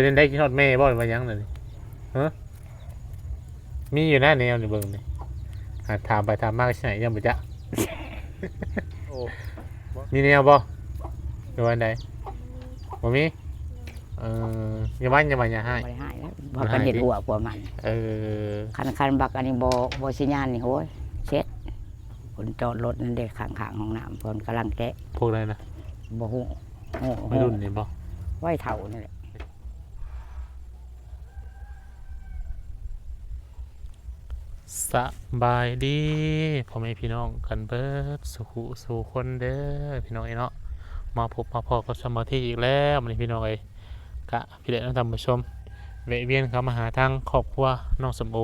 เป็นได้กินฮอดแม่บ่มายังนั่นนี่ฮะมีอยู่นะแนวนี่เบิ่งนี่หาถามไปถามมาก็ใช่ยังบ่จ๊ะโอ้มีแนวบ่อยู่วันใดบ่มีอย่ามันอย่าให้ บ่ได้ให้แล้วบ่กันเฮ็ดหัวกว่ามันคันบักอันนี้บ่สิญาณนี่โหยเช็ดคนจอดรถนั่นเด้ข้างๆห้องน้ำเพิ่นกำลังแกะพวกอะไรนะบ่ฮู้ไม่รุ่นนี่บ่ไว้เฒ่านี่แหละสบายดีพ่อแม่พี่น้องกันเบิดสู่คนเด้อพี่น้องเนาะมาพบมาพอกับสมาธิอีกแล้วมื้อนี้พี่น้องกะพี่เด็กน้องท่านผู้ชมแวะเวียนเข้ามาหาทางครอบครัวน้องสมโอ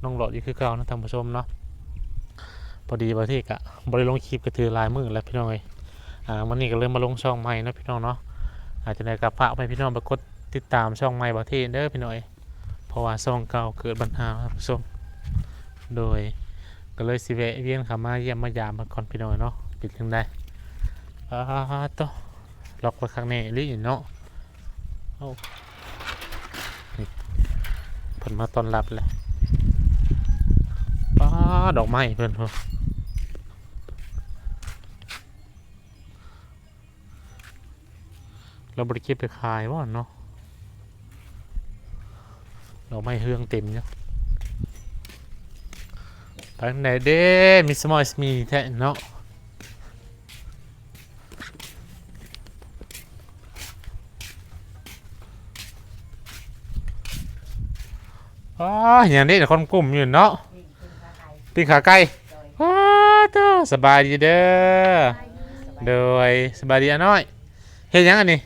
น้องหลอดอยู่คือเก่านะท่านผู้ชมเนาะพอดีบางที่กะบ่ได้ลงคลิปก็ถือลายมือแล้วพี่น้องวันนี้ก็เลยมาลงช่องใหม่นะพี่น้องเนาะอาจจะได้กระฝากให้พี่น้องไปกดติดตามช่องใหม่บางที่เด้อพี่น้องเพราะว่าช่องเก่าเกิดปัญหาท่านผู้ชมโดยก็เลยสิแวะเวียนเข้ามาเยี่ยมมายามมาก่อนพี่น้องเนาะปิดถึงได้ต่อล็อกไว้ข้างในลิเนาะเพิ่นมาต้อนรับเลยดอกไม้เพิ่นเราบริเก็บไปขายว่าเนาะดอกไม้เฮืองเต็มเนาะไปไหนเด้มีสมอลมีแท้เนาะอย่างนี้แต่คนกลุ่มอยู่เนาะปิ้งขาไก่สบายดีเด้อโดยสบายดีอ่ะน้อยเฮ็ดยังอันนี้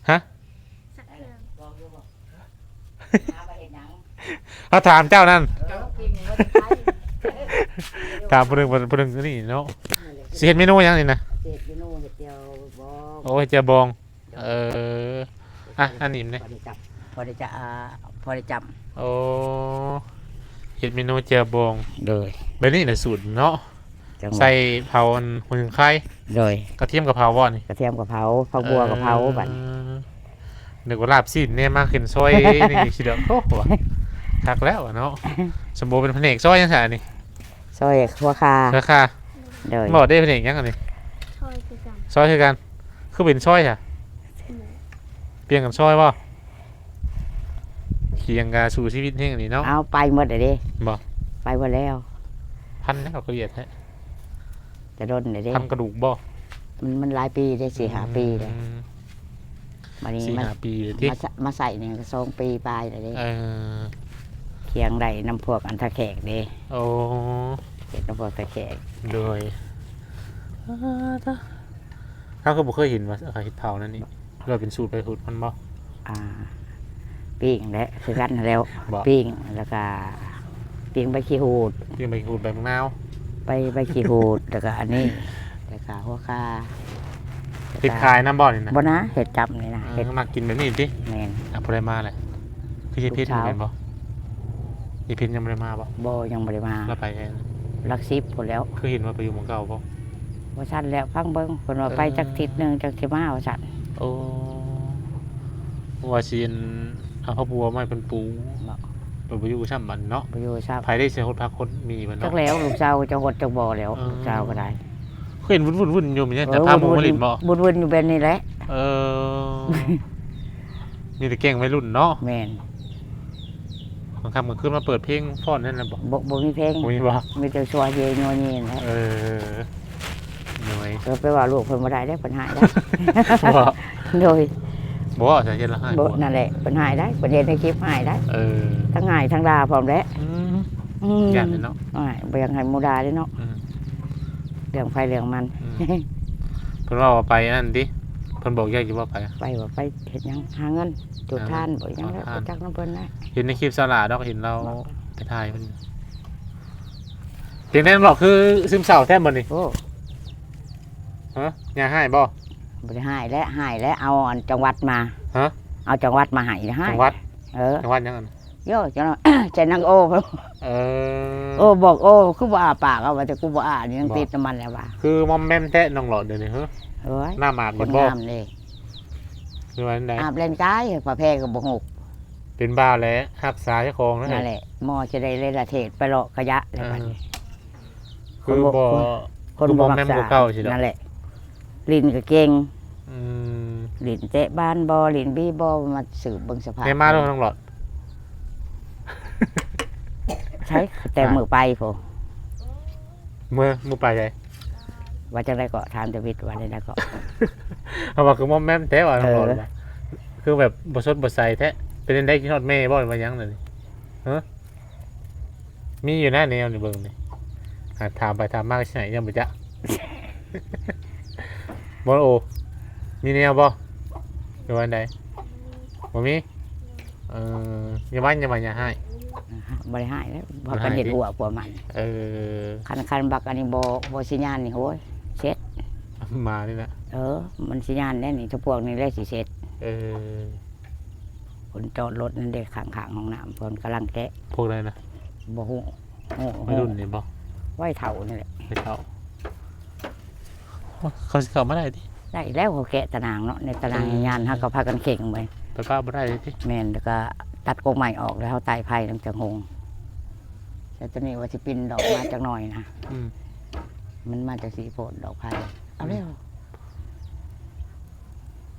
ฮะเขาถามเจ้านั่นถามผู้หนึ่งนี่เนาะสิเฮ็ดเมนูยังนี่นะโอ้ยเจียวบองอันนี้เนี่ยพอได้จับโอ้เฮ็ดเมนูเจียวบองเลยแบบนี้น่ะสูตรเนาะใส่เผาหัวถึงไข่เลยกระเทียมกับเผาบ่นี่กระเทียมกับเผาบัวกับเผาบัดนึกว่าลาบซีนเนี่ยมากขึ้นซอยนี่สิเด้อโอ้โหคักแล้วเนาะสมบูรณ์เป็นแผนกซอยจังซั่นนี่ซอยหัวคาเลยบ่ได้แผนกยังอันนี้ซอยคือกันคือเป็นซอยอ่ะเปลี่ยนกันซอยบ่เคียงกาสู่ชีวิตแห่งนี้เนาะเอาไปหมดเลยดิบ่ไปหมดแล้วพันแล้วก็เรียดฮะจะโดนเลยดิพันกระดูกบ่มันหลายปีได้4-5 ปีเลยวันนี้4-5 ปีที่มาใส่เนี่ยก็2 ปีปลายเลยดิเคียงใดน้ำพวกอันทะแขกดิโอ้เห็ดน้ำพวกตะแขกโดยเขาก็บ่เคยเห็นว่าเห็ดเผานั่นนี่เราเป็นสูตรไปสูตรมันบ่ปิ้งและคือกันแล้วปิ้งแล้วก็ปิ้งใบขี้หูดปิ้งใบขี้หูดใบมะนาวใบขี้หูดแล้วก็อันนี้แล้วก็หัวคาติดคายน้ำบ่อนี่นะบ่นะเห็ดจับนี่นะเห็ดมากินแบบนี้ดิแม่นพอได้มาเลยคือพิษเป็นบ่พิษยังไม่ได้มาบ่ยังไม่ได้มาแล้วไปลักซิบหมดแล้วคือเห็นว่าไปอยู่เมืองเก่าบ่ว่าสั้นแล้วฟังเบิ้งคนว่าไปจากทิศนึงจากที่มาว่าสั้นโอ้ว่าชีนเอาข้าวบัวไม่เป็นปูไปอยู่ช่ำมันเนาะไปอยู่ช่ำภายได้เสียคนพักคนมีมันเนาะจักแล้วลูกเจ้าจะหดจะบ่อแล้วลูกเจ้าก็ได้เห็นวุ่นอยู่เหมือนกันแต่ภาพมันลินบ่วุ่นอยู่เป็นนี่แหละมีแต่เก่งวัยรุ่นเนาะแม่นบางคำก็ขึ้นมาเปิดเพลงฟ้อนนั่นนะบ่มีเพลงมีแต่ชัวเยโยนีนะหน่อยไปว่าลูกเพิ่นบ่ได้ได้เพิ่นหายได้โดยบ่จะเย็นละหายบ่นั่นแหละเพิ่นหายได้เพิ่นเห็นในคลิปหายได้ทั้งหายทั้งด่าพร้อมแล้วยันเนาะบ่ยังให้หมู่ด่าเด้เนาะเรื่องไฟเรื่องมันเพิ่นว่าไปนั่นดิเพิ่นบอกอยากสิว่าไปว่าไปเฮ็ดหยังหาเงินจุดทานบ่ยังแล้วจักน้ำเพิ่นนะเห็นในคลิปสลาดอกเห็นเราไปถ่ายเพิ่นเพียงแต่บอกคือซึมเศร้าแท้บ่นี่ฮะอย่าให้บ่ได้ให้แล้วเอาจังหวัดมาเอาจังหวัดมาให้ให้จังหวัดยังไงโย่จังใจนางโอ้โอ้บอกโอ้คือว่าปากเอาไว้แต่กูบ่อ่านยังติดน้ำมันแล้วว่าคือมอมแม่มแท้น้องหลอดเดี๋ยวนี้หน้าหมาดคนงามเลย คือว่าได อาบเล่นกายพระแพร่ก็บ่หก เป็นบ้าแล้วรักษาเจ้าของนั่น นั่น แห แห ละ ละหมอจะได้เลละเทศไปเลาะขยะอะไรแบบนี้ คือบ่ คน คือ บ่ บ่ รั แม่น กษา บ่เก่าสิดอก นั่นแหละลิ้นก็เก่ง อืม ลิ้นเตะบ้านบ่ลิ้นบี้บ่มาสืบเบิ่งสภาพ แม่มาแล้วน้องหลอด ใช้แต่มือไปพอ เมื่อมื้อไปไส ว่าจังได๋ก็ถามจะวิทย์ว่าได้ก็ เอาว่าคือมอมแม่มแท้ว่าน้องหลอด เออ ว่าคือแบบบ่สดบ่ใสแท้เป็นจังได๋กินฮอดแม่บ่หรือว่าหยังนั่นนี่ฮะมีอยู่นะแนวนี่เบิ่งนี่ถามไปถามมาก็สิไหนยังบ่จ๊ะ บ่โอมีแนวบ่หรือว่าอันใดบ่มีอย่าว่าอย่าให้ บ่ได้หายแล้วเพราะกันเห็นหัวพวกมัน เออ คันบักอันนี้บ่สิญาณนี่โหยเช็ด มานี่นะ มันสิญาณแน่นี่ถ้าพวกนี้ได้สิเช็ด เออ คนจอดรถนั่นเด็กข้างๆห้องน้ำเพิ่นกำลังแกะ พวกอะไรนะ บ่ฮู้โอ้ ไม่รุ่นนี่บ่ ไว้เท่านี่แหละ ไม่เท่าเขาสิเข้ามาได้ดิ ได้แล้วเขาแกะตารางเนาะในตารางงานเฮาก็พากันเข่งไป ไปป้าบ่ได้เลยดิ แม่นแล้วก็ตัดกกใหม่ออกแล้วเฮาตายไผ่ตั้งแต่งงแต่ตัวนี้ว่าสิปินดอกมาจักหน่อยนะ อืม มันมาจากสีโพดดอกไผ่เอาเร็ว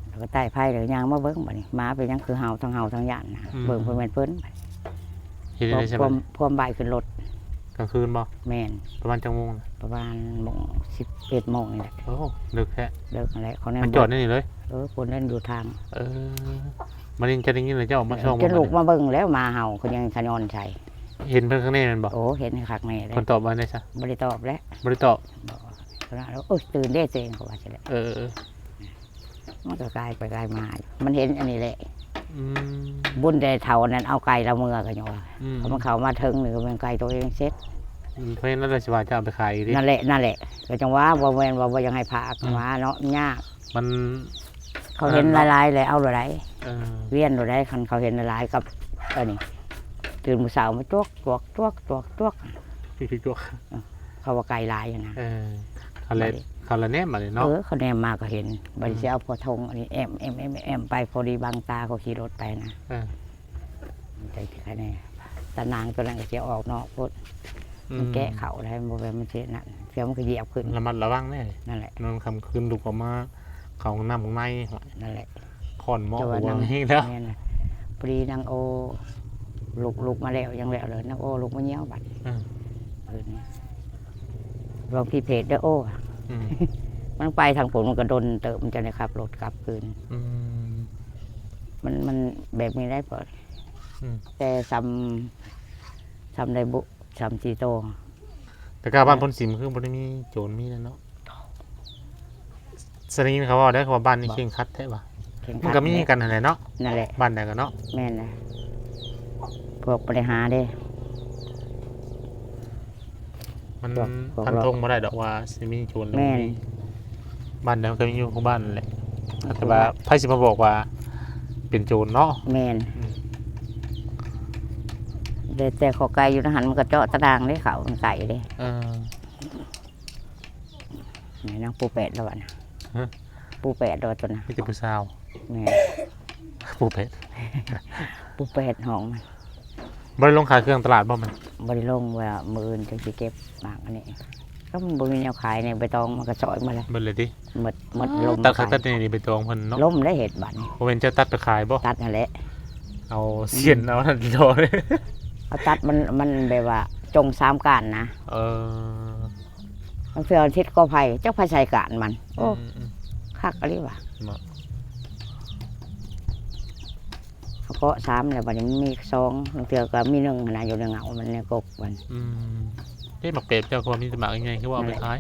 แล้วก็ใต้ไผ่เดี๋ยวยางมาเบิ้งบัดนี้มาเป็นหยังคือเฮาทั้งย่านนะเบิ่งเพิ่นแม่นเพิ่น เห็นได้ใช่ไห พ ม วมใบายขึ้นรถ กลางคืนบ่ แม่น ประมาณจังโมงนะ ประมาณโมง11โมงนี่แหละ โอ้ดึกแท้ เลิกนั่นแหละเขาแน่ มันจอดนี่เลย คนเล่นอยู่ทาง เออมันยังจะได้ยินเลยเจ้าออกมาช่อง จะลูกมาเบิ่งแล้วมาเฮาเขายังขยอนใส่ เห็นเพิ่นข้างในมันบ่ โอ้เห็นคักแม่เลย คนตอบว่าได้ซะ บ่ได้ตอบแล้ว บ่ได้ตอบ บอกขนาดแล้วโอ้ยตื่นได้ตัวเองเขาว่าใช่แหละ เออ มันก็กลายไปกลายมาอยู่มันเห็นอันนี้แหละ อืม บุญแต่เท่านั้นเอาไก่ละเมือกันอยู่ว่า อืม เขามันเข้ามาถึงนี่ก็เป็นไก่ตัวเองเซ็ต เพราะฉะนั้นเราสิว่าจะเอาไปขายดิ นั่นแหละก็จังว่าบ่แม่นว่าบ่ยังให้พากันว่าเนาะยาก มัน เขาเห็นหลายๆเลยเอาหลาย เออ เวียนหลายคันเขาเห็นหลายกับอันนี้ตื่นมื้อเช้ามาจวกพี่ตัว เขาว่าไก่หลายอยู่นะ เขาละแนมมาเลยเนาะ เขาแนมมาก็เห็นบัดนี้สิเอาพอทงอันนี้แอมไปพอดีบางตาเขาขี่รถไปนะ เออ ใจที่คะแนนตานางตัวนั้นก็จะออกนอกพุทมันแกะเข่าได้บ่แม่นมันสินั่นเสียมันก็เหยียบขึ้น ระมัดระวังแน่ นั่นแหละ นอนคำคืนดุกออกมาเขาน้ำของใน นั่นแหละ คอนหมอ แต่ หั ว่าว นาง นี่แล้ว เนี่ยนะพอดีนางโอลูกมาแล้วยังแล้วเลยนางโอลูกมาเงี้ยวบัดคืนนี้ลองที่เพจเด้อโอ้ อืม มันไปทางผมมันก็ดนเติมมันจะได้ขับรถกลับคืน อืม มันแบบนี้ได้เปิด อืม แต่ซ้ำได้บุซ้ำจีโต แต่การบ้านพนสิมคือบ่ได้มีโจรมีนั่นเนาะสนิทเขาว่าได้เขาว่าบ้านนี้เข่งคัดแท้ป่ะ เข่ง มัน ขัด ก็มีกันนั่นแหละเนาะ นั่นแหละ บ้านใดกันเนาะ แม่นนะพวกบริหารเด้ มัน พวก พันธงบ่ได้ดอกว่าสิมีโจรหรือ แม่ บ่ น มีบ้านใดมันก็มีอยู่ของบ้านนั่นแหละแต่ว่าไผสิมาบอกว่าเป็นโจรเนาะ แม่น อืม แต่ขอไก่อยู่ทหารมันก็เจาะตารางได้เขามันไก่เด้ เออ นี่นางปูเป็ดแล้ววะนะ ฮะ ปูเป็ดแล้วตัวนะ มีแต่ผู้สาว แม่น ผู้เพชร ปูเป็ดห้องมัน บ่ได้ลงขายเครื่องตลาดบ่มัน บริลงว่ามืออื่นจังสิเก็บมากอันนี้ก็มันบ่มีแนวขายในใบตองมันก็ซอยมาเลย เบิดเลยดิ หมดลม ตัด ขาย ตัดนี่ไปตองเพิ่นเนาะ ล้มได้เห็ดบัดนี้ บ่แม่นจะตัดไปขายบ่ ตัดนั่นแหละ เอาเสียนเอานั่นโดเลย เอาตัดมันแบบว่าจงสามการนะ เออ มันเพื่อทิศก็ไผ่เจ้าไผ่ใส่การมันโอ้ อืม คักอะไรวะ เนาะ เขาก็สามแล้วบัดนี้มันมีสองบางเทื่อก็มีหนึ่งนะอยู่ในเงามันในกกมัน อืมเอ๊ะหมักเป็ดเจ้าความมีสมัครยังไงคือว่าเอาไปขาย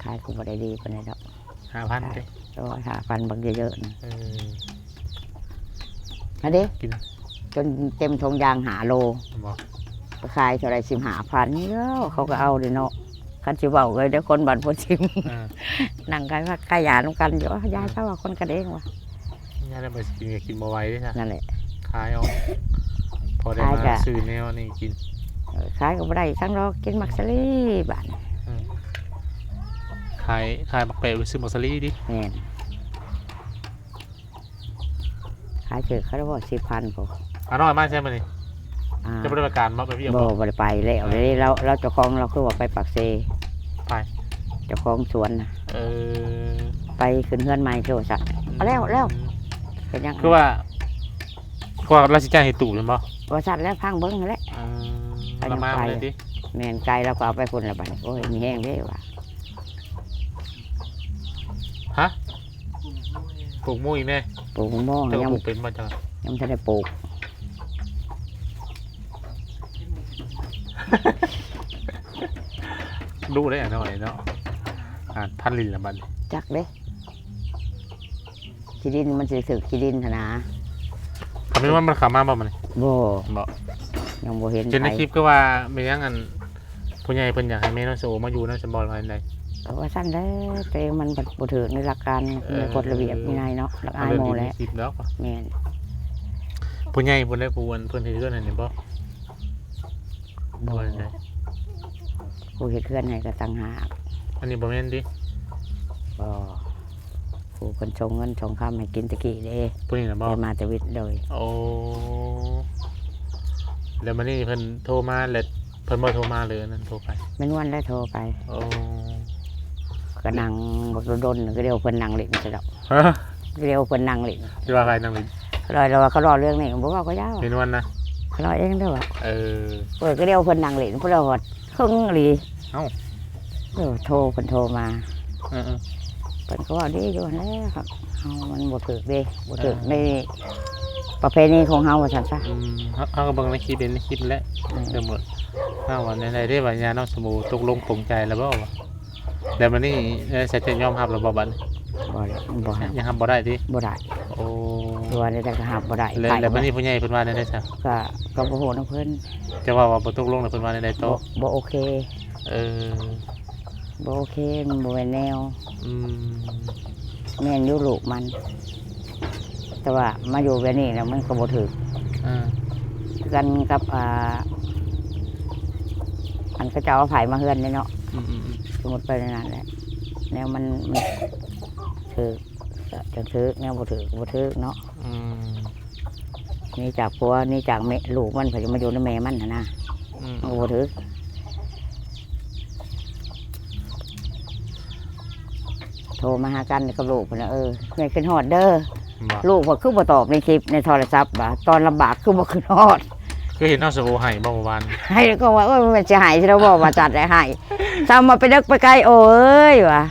ขายกูบ่ได้ดีปานใดดอก 5,000เด้ 150,000บางเยอะๆนะ เออ อันนี้ กิน จนเต็มทงยางหาโล บ่ ไปขายเท่าไร15,000นี่แล้วเขาก็เอาเด้เนาะคันสิเว้าเลยเด้อคนบ้านพุ่นชิม อ่า นั่งกันว่าขายยานำกันอยู่ยายเขาว่าคนกันเองว่ะ ย่าได้ไปกินก็กินบ่ไหว้เด้ซะ นั่นแหละ ขายเอาพอได้ ขาย มา ก็ ซื้อแนวนี่กิน ขายก็บ่ได้ทั้งดอกกินมักสลีบาด ขายหมักเป็ดไปซื้อหมักสลีดิ แม่น ายถือเขาได้บอก10,000พอ น้อยมากใช่ไหมนี่ อ่า จะบริการมาไปเรียบ บ่บ่ได้ไปแล้วเลยเราเจ้าของเราคือว่าไปปักเซ ไป เจ้าของสวนน่ะ เออ ไปขึ้นเฮือนใหม่โทรศัพท์เอาแล้วเป็นยัง คือว่าราชการเห็นตู่ใช่ปะ บริษัทแล้วพังเบิ้งนั่นแหละ ละมาเลยดิ แม่นไกลแล้วก็เอาไปพุ่นละบัดโอ้ยมีแห้งเด้ว่ะ ฮะปลูกมุ้ยแม่ ปลูกมะม่วง จะ ยัง ปลูกเป็นมาจัง ยังไม่ได้ปลูก รู้ได้อย่างน้อยเนาะพันลินละมัน จักเด้ขี้ดินมันสิสึกขี้ดินหั่นนะ ทำให้ว่ามันขามาบ่มัน บ่ บ่ ยังบ่เห็น เจนในคลิปก็ว่าไม่ยังอันผู้ใหญ่เพิ่นอยากให้แม่น้องโซมาอยู่น้ำสมบอลอะไรใด ก็ว่าสั้นแล้วแต่มันบ่ถือในหลักการในกฎระเบียบวินัยเนาะหลักอายโมแล้ว คลิปแล้ว แม่น ผู้ใหญ่เพิ่นได้ผู้วันเพิ่นเฮ็ดเรื่องนั้นบ่ บ่ ได้ ผู้เฮ็ดเพื่อนให้ก็ต่างหาก อันนี้บ่แม่นดิ บ่ผู้คนชงเงินชงคำให้กินตะกี้เด้ ผู้นี้น่ะบ่ ได้มาแต่วิทย์เลย โอ้แล้วมันนี่เพิ่นโทรมาแล้วเพิ่นบ่โทรมาเลยนั่นโทรไป แม่นวันได้โทรไป โอ้ ก็นั่งบกโดนก็เรียกเพิ่นนั่งเล่นซะดอก ฮะ เรียกเพิ่นนั่งเล่น ที่ว่าใครนั่งลิน เราว่าเขารอเรื่องนี้บ่ว่าก็ยาว เป็นวันนะ เขารอเองเด้อว่า เออ เปิดก็เรียกเพิ่นนั่งเล่นเพิ่นว่าครึ่งอีหลี เอ้า โทรเพิ่นโทรมา เออ เพิ่นก็ว่าดีอยู่นั่นแหละครับเฮามันบ่ถูกเด้บ่ถูกในประเพณีของเฮาว่าซั่นซะ เฮาก็เบิ่งในคลิปเป็นในคลิปแล้วเดี๋ยวหมดว่าในได้ว่ายาน้องสบู่ตกลงปลงใจแล้วบ่วะแล้วมันนี่ใส่ใจยอมรับแล้วบ่บัด บ่ได้บ่หับ ยังทำบ่ได้ดิ บ่ได้ โอ้ ตัวนี้แต่ก็หับบ่ได้ แล้วมันนี่ผู้ใหญ่เพิ่นว่าได้ซะ ก็บ่ฮู้นำเพิ่น จะว่าบ่ตกลงแล้วเพิ่นว่าได้โต บ่โอเค เออ บ่โอเคมันบ่แม่นแนว อืม แม่นอยู่ลูกมัน แต่ว่ามาอยู่แบบนี้แล้วมันก็บ่ถูก อ่า กันกับอันก็จะเอาไผ่มาเฮือนเนี่ยเนาะ อืม สมมติไปในนั้นแหละแนวมันถือจะถือแนวบ่ถือบ่ถือเนาะ อืม นี่จากผัวนี่จากแม่ลูกมันเพิ่นจะมาอยู่ในแม่มันนะ อืม มันก็บ่ถือโทรมาหากันกับลูกเพิ่นน่ะแม่ขึ้นฮอดเด้อ บ่ ลูกเพิ่นคือบ่ตอบในคลิปในโทรศัพท์ว่าตอนลำบากคือบ่ขึ้นฮอด คือเห็นน้องสบู่ให้บ่เมื่อวาน ให้ก็ว่ามันสิหายสิเราบอกว่าจัดได้ให้ซ้ำมาไปนึกไปไกลโอ้ยว่ะ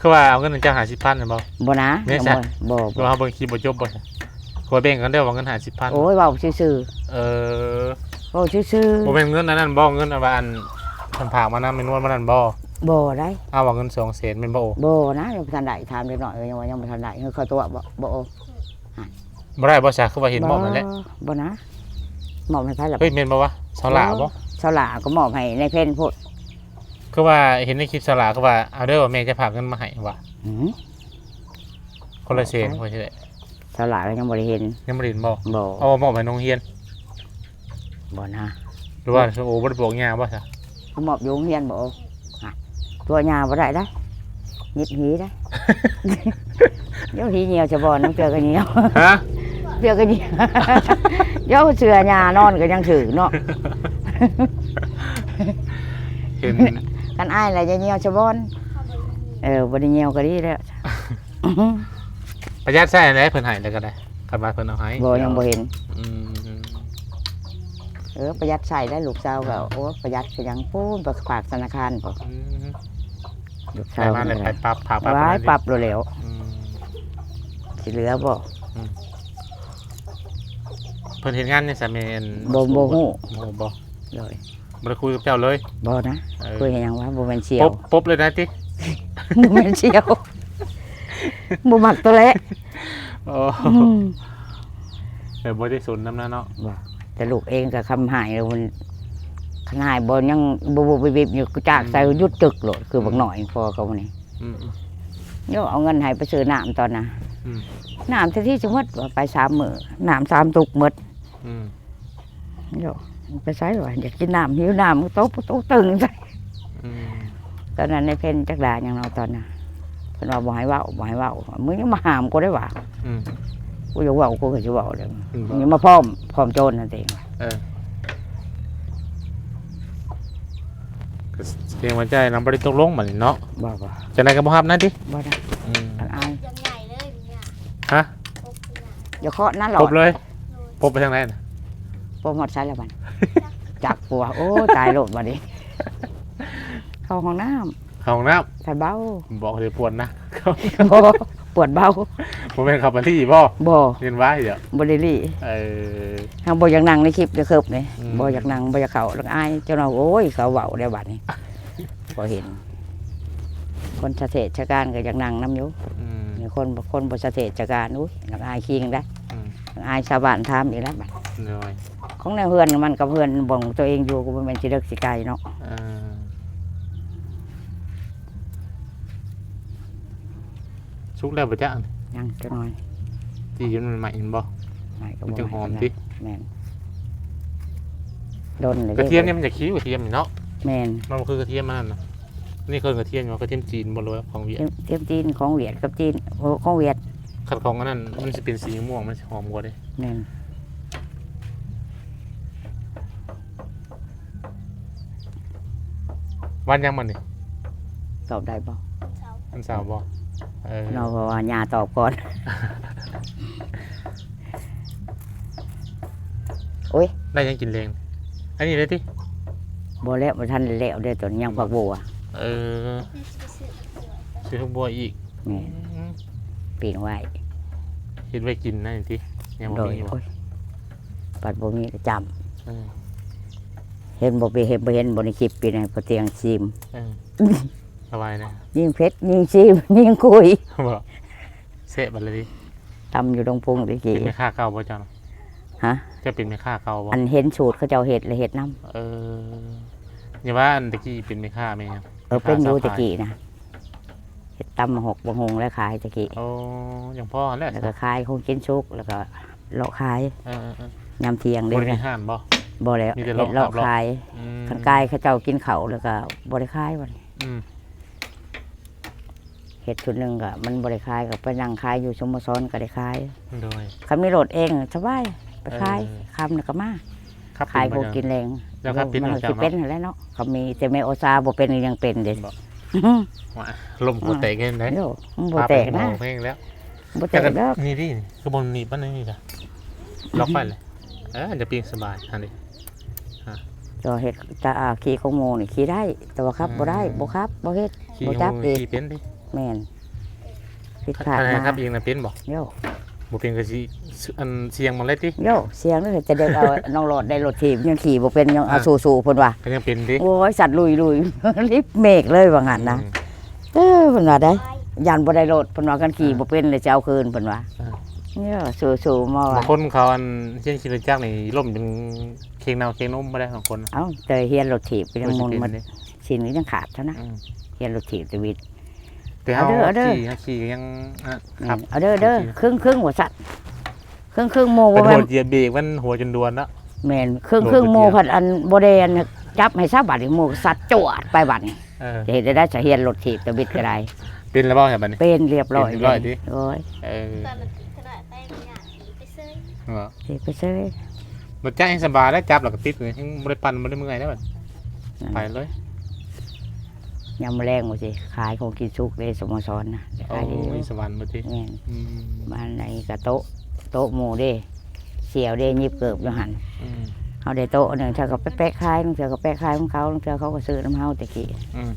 คือว่าเอาเงินเจ้าหา10,000น่ะบ่ บ่นะ แม่นจ้ะ บ่ คือว่าเฮาเบิ่งคลิปบ่จบบ่ซะขอแบ่งกันเด้อว่าเงินหา10,000 โอ้ยเว้าซื่อ เออ ๆเว้าซื่อ บ่เป็นเงินอันนั้นบ่เงินอันว่าอันเพิ่นฝากมานํแม่นวลมานั่นบ่ ๆบ่ได้ เอาว่าเงิน200,000แม่นบ่ บ่นะยังบ่ทันได้ถามเล็กน้อยยังว่ายังบ่ทันได้คือเขาตัวบ่ บ่ได้บ่ซะคือว่าเห็นหมอบนั่นแหละ บ่นะหมอบให้ไผล่ะ เฮ้ยแม่นบ่วะสลาบ่ เสาหลาก็มอบให้ในเพิ่นพูด คือว่าเห็นในคลิปสลาคือว่าเอาเด้อว่าแม่จะฝากเงินมาให้ว่ะ หือ คนละเซนว่าซี่แหละ เสาหลาก็ยังบ่ได้เห็น ยังบ่ได้เห็นบ่ บ่ เอาหมอบให้น้องเฮียน บ่นะ หรือว่าโอ้บ่ได้บอกย่าบ่ซะ เขามอบอยู่โรงเรียนบ่ฮะตัวยาบ่ได้ได้ยิดหีได้ เดี๋ยวหีเหี่ยวจะบ่น้ำเกลือก็เหี่ยว ฮะ เดี๋ยวก็เหี่ยว เดี๋ยวเสือยานอนก็ยังถือเนาะ เห็น กันอ้ายอะไรจะเหี่ยวจะบ่นบ่ได้เหี่ยวก็ดีแล้ว ประหยัดใช้อันใดเพิ่นให้แล้วก็ได้กลับมาเพิ่นเอาให้ บ่ยังบ่เห็น อืม ประหยัดใช้ได้ลูกสาวก็โอ้ประหยัดก็ยังปูนไปฝากธนาคารบ่ลูก ไป สาว มาเลยไปปรับผา ไว้ปรับเร็ว อืม ๆสิเหลือบ่ เพิ่นเฮ็ดงานในสามีอัน บ่ฮู้ บ่ เลย บ่ได้คุยกับเจ้าเลย บ่นะ เออ คุยให้หยังว่าบ่แม่นเชียว ปุ๊บเลยนะติ บ่แม่นเชียวบ่มักตัวเละ โอ้ อืม บ่ได้สนนำนั้นเนาะ บ่แต่ลูกเองก็คำหายแล้วมันขนาดบ่ยังบ่บิบๆอยู่ก็จากใส่หยุดจึกโลดคือบักหน่อยพอเขานี่ อืม เดี๋ยวเอาเงินให้ไปซื้อน้ำตอนน่ะ อืม น้ำที่สมมติว่าไป3 มื้อน้ำ3 ตุกหมด อืม เดี๋ยวไปใช้ว่าอยากกินน้ำหิวน้ำโต๊ะตึงใส่ อืม ตอนนั้นในเพ่นจักดาอย่างเราตอนน่ะ เพิ่นว่าบ่ให้เว้ามึงยังมาห้ามกูได้ว่า อืม กูจะเว้ากูก็สิเว้าเด้อ อืม มึงอย่ามาพร้อมโจรนั่นเอง เออก็เพียงว่าใจนำบ่ได้ตกลงบัดนี้เนาะ บ่ จังได๋ก็บ่รับนะติ บ่ได้ อืม อาย ยังใหญ่เลยเนี่ย ฮะ โอ้ย อย่าเคาะนั่นหรอ พ ก บเลยพบไปทางไหนน่ะ โปรโมทใช้แล้วมันจักปัวโอ้ตายโลดบัดนี้เข้าห้องน้ำ เข้าห้องน้ำ ใส่เบา บอกเลยปวดนะ บ่ปวดเบา ผมเป็นขับมาที่บ่ บ่ เรียนไว้เดี๋ยว บ่ได้ลี่ เออ เฮาบ่อยากนั่งในคลิปจะเคิบนี่ อืม บ่อยากนั่งบ่อยากเข้าแล้วอายเจ้าเนาะโอ้ยเขาเว้าได้บัดนี้บ่เห็น คนสะเทศชะการก็อยากนั่งนํอยู่ อืม มีคนบ่สะเทศชะการอุ้ยนักอายคิงได้ อืม นักอายชาวบ้านถามอีกแล้วบัด เหนื่อย ของในเฮือนมันกับเฮือนบ่งตัวเองอยู่ก็บ่แม่นสิเลิกสิไกลเนาะ เออชุกแล้วปะจ๊ะ ยังจักหน่อย ที่ยืนมันใหม่เห็นบ่ ไม่ก็ มัน บ่ จะหอม แม่น ดิ แม่นโดนเลย กระเทียมเนี่ยมันจะคิ้วกระเทียมนี่เนาะ แม่น มันบ่คือกระเทียมมันน่ะนี่คือกระเทียมอยู่ว่ากระเทียมจีนบ่รู้ว่าของเวียด เทียมจีนของเวียดกับจีนของเวียด ขัดของอันนั้นมันสิเป็นสีม่วงมันสิหอมกว่าเด้ แม่น วันยังมันนี่ ตอบได้บ่ เสา วันเสาร์บ่เออ เราเพราะว่าญาตอบก่อน โอ้ย ได้ยังกินแรงอันนี้เลยติ บ่แล้วบ่ทันแล้วเด้อตอนยังผักบัว เออ ไม่ใช่เสื้อตัว ซื้อทุกบัวอีก แม่นปีนไว้ เห็นไว้กินนะนี่ติยังบ่ โดย มีบ่ โอ้ยปัดบ่มีก็จำ เออ เห็นบ่เห็นบ่ในคลิปปีนให้พอเตียงซีม เออสบายนะ ยิงเพชรยิงซีมยิงคุย บ่เสะบัดเลยดิ ตำอยู่ตรงพุงตะกี้ เป็นแม่ค้าเก่าบ่เจ้าน่ะ ฮะ จะเป็นแม่ค้าเก่าบ่ อันเห็นสูตรเขาเจ้าเฮ็ดเลยเฮ็ดน้ำ เอออย่าว่าอันตะกี้เป็นแม่ค้าแม่ยัง เป็นอยู่ แม่ค้า ตะกี้นะเฮ็ดตำหกบะฮงแล้วขายตะกี้ โอ้อย่างพ่อแหละ แล้วก็ขายคงกินชุกแล้วก็เลาะขาย เออย ามเที่ยง บ เด้ ริ นะ หารบ่ บ่แล้ว มีแต่ เฮ็ด เลาะ เลาะขาย อืม คันกายเขาเจ้ากินข้าวแล้วก็บ่ได้ขายวัน อืม เฮ็ดชุดหนึงก็มันบ่ได้ขายก็ไปนั่งขายอยู่สโมสรก็ได้ขาย โดย คันมีรถเองสบายไปขาย เออ คำแล้วก็มา ครับ ขาย เป็ พวก บ่ กินแรง แล้วครับเป็น มัน ประจำ สิเป็นนั่นแหละเนาะเขามีแต่แม่โอซาบ่เป็นยังเป็นเด้ บ่ ว่าลมหัวแตกเห็นไหม โยมันบ่แตกนะ เพลงแล้ว บ่แต แต่ ก ก็ เด้อ นี่ดิคือบนนี่บ้านนี่จ้ะล็อกไปเลยจะปีนสบายอันนี้ จอเฮ็ดตาขี่ของโมนี่ขี่ได้ แต่ว่าครับบ่ได้บ่ครับบ่เฮ็ด ขี่ บ่จับ งู ดี ขี่เป็นดิ แม่นผิดพลาด อะไร มา ครับเองนะเป็นบอก โย บ่เป็นก็สิอันเสียงมันเลยติ โยเสียงเลยจะเดินเอา น้องโลดได้รถถีบยังขี่บ่เป็นยังเอาสู้ๆเพิ่นว่า ก็ยังเป็นดิ โอ้ยสัตว์ลุย ลิฟต์เมฆเลยว่างั้นนะเออเพิ่นว่าได้ ไว้ ยันบ่ได้รถเพิ่นว่ากันขี่บ่เป็นเลยจะเอาคืนเพิ่นว่าเนี่ยสู้ๆมา บา ว่าง คนเขาอันเช่นขี่รถจักรนี่ล่มจนเคียงเนาเคียงนมบ่ได้บางคน เอ้าเจอเฮียนรถถีบไปยังมุน มั มันสินก็ยังขาดเท่านะเฮียนรถถีบชีวิต แต่เฮา เอาเด้อ ขี่ยังครับ เอาเด้อครึ่งหัวสัตว์ครึ่งโม เป็น ว่า หัวเหยียบเบรกมันหัวจนดวนแล้ว แม่นครึ่งโมพัดอันบ่ได้อันจับให้ซะบัดนี้โมสัตว์จวดไปบัดนี้ เออ จะเฮ็ดได้จะเฮียนรถถีบตะบิดก็ได้ เป็นแล้วบ่ครับบัดนี้ เป็นเรียบร้อย เป็นเรียบร้อยดิ โอ้ย เออ ตอนนั้นขนาดแป้งเนี่ยไปซื้อ เฮ็ดไปซื้อ มันใจให้สบายแล้วจับแล้วก็ติดเลยยังบ่ได้ปั่นบ่ได้เมื่อยแล้วบัดไปเลย ยามแรงบ่สิขายของกินสุกเลยสโมสรนะ โอ้ ขายดี ยสวรรค์บ่ติ แม่น อืม บ้านไหนก็โต๊ะหมู่เด้เสียวเด้ยิบเกิบอยู่หั่น อืม เฮาได้โต๊ะหนึงเธอก็ไปแปะขายเธอก็แปะขายของเขาเธอเขาก็ซื้อน้ำเฮาตะกี้ อืม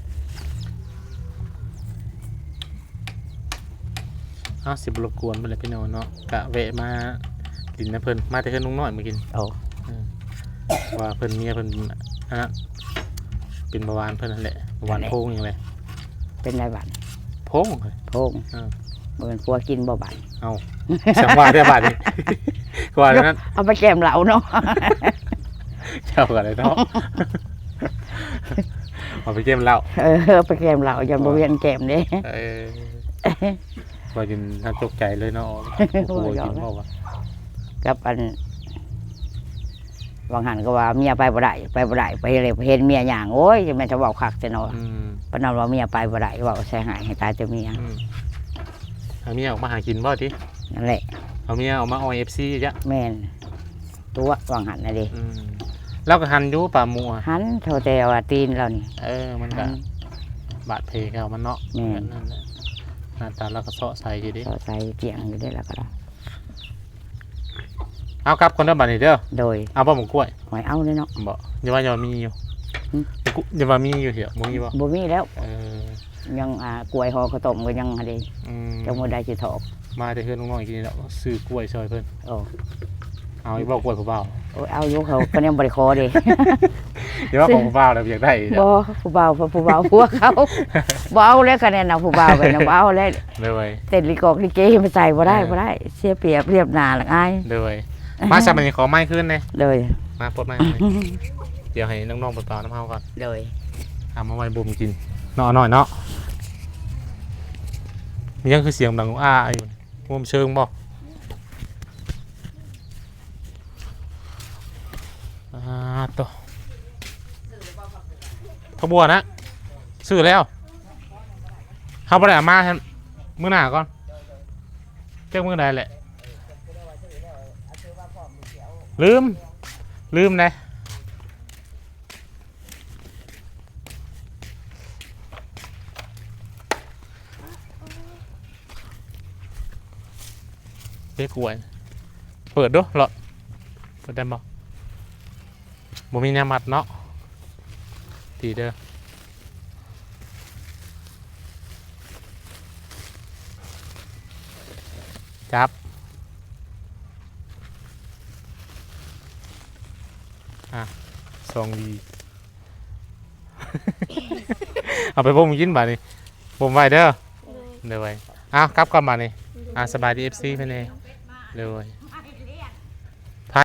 สิบรบกวนไปเลยพี่น้องเนาะกะแวะมากินนะเพิ่นมาแต่เพิ่นนุ่งน้อยมากิน โอ้ ว่าเพิ่นเมียเพิ่นอันนั้นเป็นเบาหวานเพิ่นนั่นแหละเบาหวานโพงอย่างไร เป็นไรบัด โพงเฮ้ย โพง เออ บ่เป็นปัวกินบ่บัด เอาสังว่าได้บาดนี้ กว่านั้น เอาไปแกมเหลาเนาะ เจ้ากันเลยเนาะเอาไปเกมเหล้า เอาไปแกมเหลาอย่าบ่เวียนแกมเด้ เออว่าจนน่าตกใจเลยเนาะโอ้โหกินบ่วะ กับอัน บางหันก็ว่าเมียไปบ่ได้ไปเลยเห็นเมียอย่างโอ้ยจะแม่นจะเว้าคักแต่เนาะ อืม ปานนั้นว่าเมียไปบ่ได้เว้าใส่หายให้ตายแต่เมีย อืมเอาเมียออกมาหากินบ่ติ นั่นแหละ เอาเมียออกมาออย FC จ้ะ แม่นตัววางหันน่ะดิ อืมแล้วก็หันอยู่ป่าหมู่อะ หันเท่าแต่ว่าตีนเรานี่ มันก็ หัน บาดเพเขามันเนาะ แม่น นั่นแหละหน้าตาแล้วก็เซาะใส่อยู่ดิ ต่อใส่เกี่ยงอยู่ได้แล้วก็ได้ เอากลับคนเด้อบัดนี้เด้อ โดย เอาบ่หมูกล้วย หอยเอาเลยเนาะ บ่อย่าว่าอย่ามีอยู่ อืม อย่าว่ามีอยู่เหี่ยวบ่มีบ่ บ่มีแล้ว เออ ยังกล้วยห่อข้าวต้มก็ยังหั่นดิ อืม จังบ่ได้สิถอก มาแต่เฮือนน้องๆกินนี่แล้วซื้อกล้วยซอยเพิ่น โอ้ เอาอีบ่กล้วยผู้บ่าว โอ้ยเอาอยู่เขาก็ยังบ่ได้ขอดิ อย่าว่าของผู้บ่าวแล้วอยากได้จ้ะ บ่ผู้บ่าวพวกเขาบ่เอาแล้วคะแนนเอาผู้บ่าวไปนะบ่เอาแล้ว เด้อเว้ย เต้นลิกอกลิเกมาใส่บ่ได้บ่ได้เสียเปรียบเรียบหน้าละอาย เด้อเว้ยมาซะบัดนี้ขอไม้คืนเลย เลย มาปลดไม้เลยเดี๋ยวให้น้องๆเปล่าๆน้ำเฮาก่อน เลย เอามาไว้บ่มกินเนาะหน่อยเนาะมียังคือเสียงดังอ้าอยู่มุมเชิงบ่ตัวขบวนนะซื้อแล้วเขาไปไหนมามื้อหน้าก่อนเจ้ามื้อใดแหละลืมเลยเจ๊กวยเปิดดูหลอดเปิดได้บ่บ่มีแนวมัดเนาะตีเด้อจับซองดี เอาไปบ่มกินบ่านี่บ่มไว้เด้อ เลย เด้อไว้อ้าวกลับก่อนบ่านี่สบายดี FC เพิ่นเด้เด้อไว้